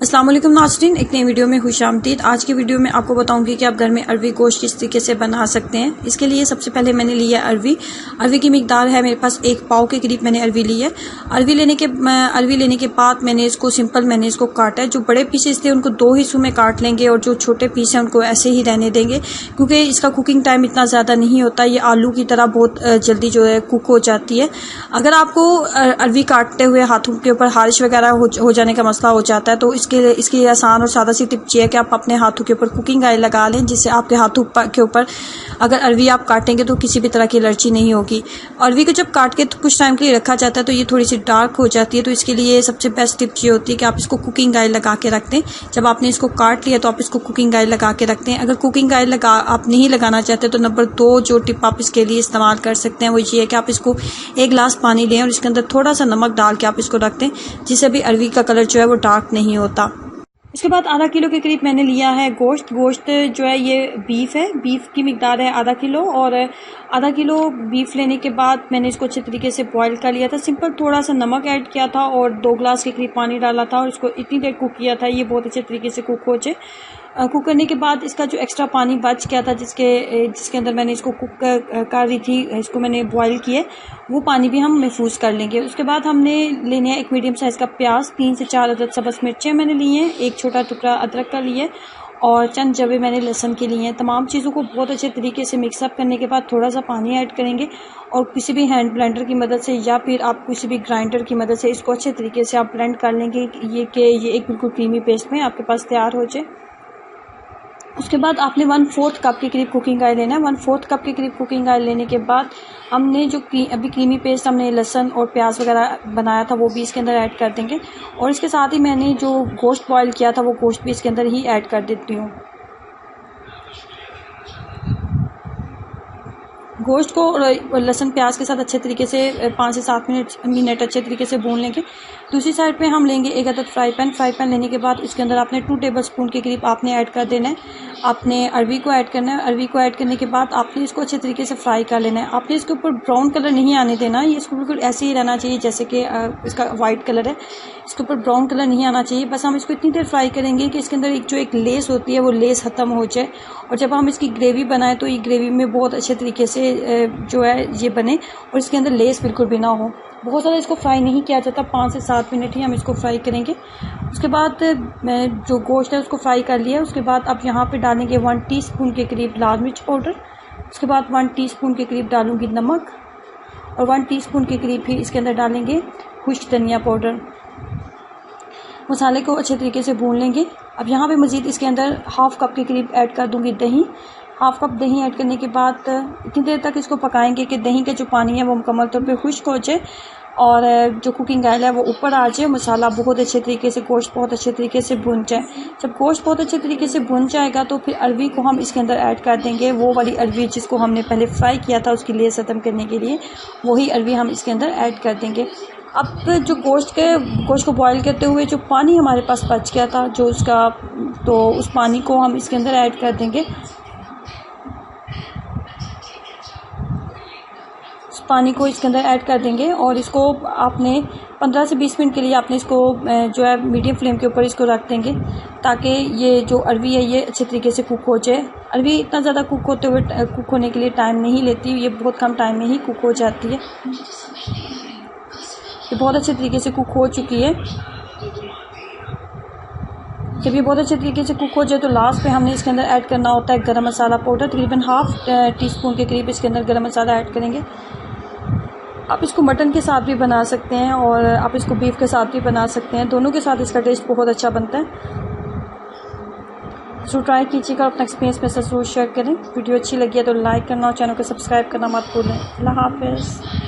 अस्सलाम वालेकुम नाज़रीन, एक नई वीडियो में खुशामदीद। आज की वीडियो में आपको बताऊंगी कि आप घर में अरवी गोश्त किस तरीके से बना सकते हैं। इसके लिए सबसे पहले मैंने लिया अरवी की मिकदार है मेरे पास 1 पाव के करीब मैंने अरवी ली है। अरवी लेने के बाद मैंने इसको काटा है। जो बड़े पीसेस थे उनको 2 हिस्सों में काट लेंगे और जो छोटे पीस हैं उनको ऐसे ही रहने देंगे, क्योंकि इसका कुकिंग टाइम इतना ज़्यादा नहीं होता। ये आलू की तरह बहुत जल्दी जो है कुक हो जाती है। अगर आपको अरवी काटते हुए हाथों के ऊपर हारिश वगैरह हो जाने का मसला हो जाता है तो इसकी आसान और सादा सी टिप ये है कि आप अपने हाथों के ऊपर कुकिंग ऑयल लगा लें, जिससे आपके हाथों के ऊपर अगर अरवी आप काटेंगे तो किसी भी तरह की एलर्जी नहीं होगी। अरवी को जब काट के तो कुछ टाइम के लिए रखा जाता है तो ये थोड़ी सी डार्क हो जाती है, तो इसके लिए सबसे बेस्ट टिप ये होती है कि आप इसको कुकिंग ऑयल लगा के रख दें। जब आपने इसको काट लिया तो आप इसको कुकिंग ऑयल लगा के रखते हैं। अगर कुकिंग ऑयल आप नहीं लगाना चाहते तो नंबर 2 जो टिप आप इसके लिए इस्तेमाल कर सकते हैं वो ये है कि आप इसको 1 गिलास पानी लें और इसके अंदर थोड़ा सा नमक डाल के आप इसको रख दें, जिससे भी अरवी का कलर जो है वो डार्क नहीं होता। इसके बाद आधा किलो के करीब मैंने लिया है गोश्त जो है ये बीफ है। बीफ की मिकदार है आधा किलो, और आधा किलो बीफ लेने के बाद मैंने इसको अच्छे तरीके से बॉईल कर लिया था। सिंपल थोड़ा सा नमक ऐड किया था और 2 गिलास के करीब पानी डाला था और इसको इतनी देर कुक किया था। ये बहुत अच्छे तरीके से कुक हो जाए। कुक करने के बाद इसका जो एक्स्ट्रा पानी बच गया था जिसके अंदर मैंने इसको कुक कर रही थी, इसको मैंने बॉईल किए, वो पानी भी हम महफूज कर लेंगे। उसके बाद हमने लेने हैं 1 मीडियम साइज़ का प्याज, 3 से 4 अदद सब्ज़ मिर्चें मैंने ली हैं, 1 छोटा टुकड़ा अदरक का लिए और चंद जवे मैंने लहसुन के लिए हैं। तमाम चीज़ों को बहुत अच्छे तरीके से मिक्सअप करने के बाद थोड़ा सा पानी ऐड करेंगे और किसी भी हैंड ब्लेंडर की मदद से या फिर आप किसी भी ग्राइंडर की मदद से इसको अच्छे तरीके से आप ब्लेंड कर लेंगे ये एक बिल्कुल क्रीमी पेस्ट में आपके पास तैयार हो जाए। उसके बाद आपने 1/4 कप के करीब कुकिंग ऑयल लेना है। 1/4 कप के करीब कुकिंग ऑयल लेने के बाद हमने जो अभी क्रीमी पेस्ट हमने लहसुन और प्याज वगैरह बनाया था वो भी इसके अंदर ऐड कर देंगे, और इसके साथ ही मैंने जो गोश्त बॉईल किया था वो गोश्त भी इसके अंदर ही ऐड कर देती हूँ। गोश्त को लहसुन प्याज के साथ अच्छे तरीके से 5 से 7 मिनट अच्छे तरीके से भून लेंगे। दूसरी साइड पे हम लेंगे 1 अदद फ्राई पैन लेने के बाद इसके अंदर आपने 2 टेबलस्पून के करीब आपने ऐड कर देना है। आपने अरवी को ऐड करना है। अरवी को ऐड करने के बाद आपने इसको अच्छे तरीके से फ्राई कर लेना है। आपने इसके ऊपर ब्राउन कलर नहीं आने देना, ये इसको बिल्कुल ऐसे ही रहना चाहिए जैसे कि इसका वाइट कलर है, इसके ऊपर ब्राउन कलर नहीं आना चाहिए। बस हम इसको इतनी देर फ्राई करेंगे कि इसके अंदर एक लेस होती है वो लेस ख़त्म हो जाए, और जब हम इसकी ग्रेवी बनाएं तो ये ग्रेवी में बहुत अच्छे तरीके से जो है ये बने और इसके अंदर लेस बिल्कुल भी ना हो। बहुत ज़्यादा इसको फ्राई नहीं किया जाता, 5 से 7 मिनट ही हम इसको फ्राई करेंगे। उसके बाद मैं जो गोश्त है उसको फ्राई कर लिया। उसके बाद अब यहाँ पे डालेंगे 1 टीस्पून के करीब लाल मिर्च पाउडर, उसके बाद 1 टीस्पून के करीब डालूंगी नमक, और 1 टीस्पून के करीब फिर इसके अंदर डालेंगे खुश्क धनिया पाउडर। मसाले को अच्छे तरीके से भून लेंगे। अब यहाँ पे मज़ीद इसके अंदर 1/2 कप के करीब ऐड कर दूंगी दही। 1/2 कप दही ऐड करने के बाद इतनी देर तक इसको पकाएंगे कि दही का जो पानी है वो मुकम्मल तौर पे खुश्क हो जाए और जो कुकिंग ऑयल है वो ऊपर आ जाए। मसाला बहुत अच्छे तरीके से, गोश्त बहुत अच्छे तरीके से भुन जाए। जब गोश्त बहुत अच्छे तरीके से भुन जाएगा तो फिर अरवी को हम इसके अंदर ऐड कर देंगे। वो वाली अरवी जिसको हमने पहले फ्राई किया था उसकी लेस ख़त्म करने के लिए वही अरवी हम इसके अंदर ऐड कर देंगे। अब जो गोश्त को बॉईल करते हुए जो पानी हमारे पास बच गया था तो उस पानी को हम इसके अंदर ऐड कर देंगे। उस पानी को इसके अंदर ऐड कर देंगे और इसको आपने 15 से 20 मिनट के लिए आपने इसको जो है मीडियम फ्लेम के ऊपर इसको रख देंगे, ताकि ये जो अरवी है ये अच्छे तरीके से कुक हो जाए। अरवी इतना ज़्यादा कुक होने के लिए टाइम नहीं लेती, ये बहुत कम टाइम में ही कुक हो जाती है। ये बहुत अच्छे तरीके से कुक हो चुकी है। जब ये बहुत अच्छे तरीके से कुक हो जाए तो लास्ट पे हमने इसके अंदर ऐड करना होता है गरम मसाला पाउडर। तकरीबन 1/2 टीस्पून के करीब इसके अंदर गरम मसाला ऐड करेंगे। आप इसको मटन के साथ भी बना सकते हैं और आप इसको बीफ के साथ भी बना सकते हैं, दोनों के साथ इसका टेस्ट बहुत अच्छा बनता है। सो ट्राई कीजिएगा, अपना एक्सपीरियंस मेरे साथ ज़रूर शेयर करें। वीडियो अच्छी लगी है तो लाइक करना और चैनल को सब्सक्राइब करना मत भूलें। अल्लाह हाफ़िज़।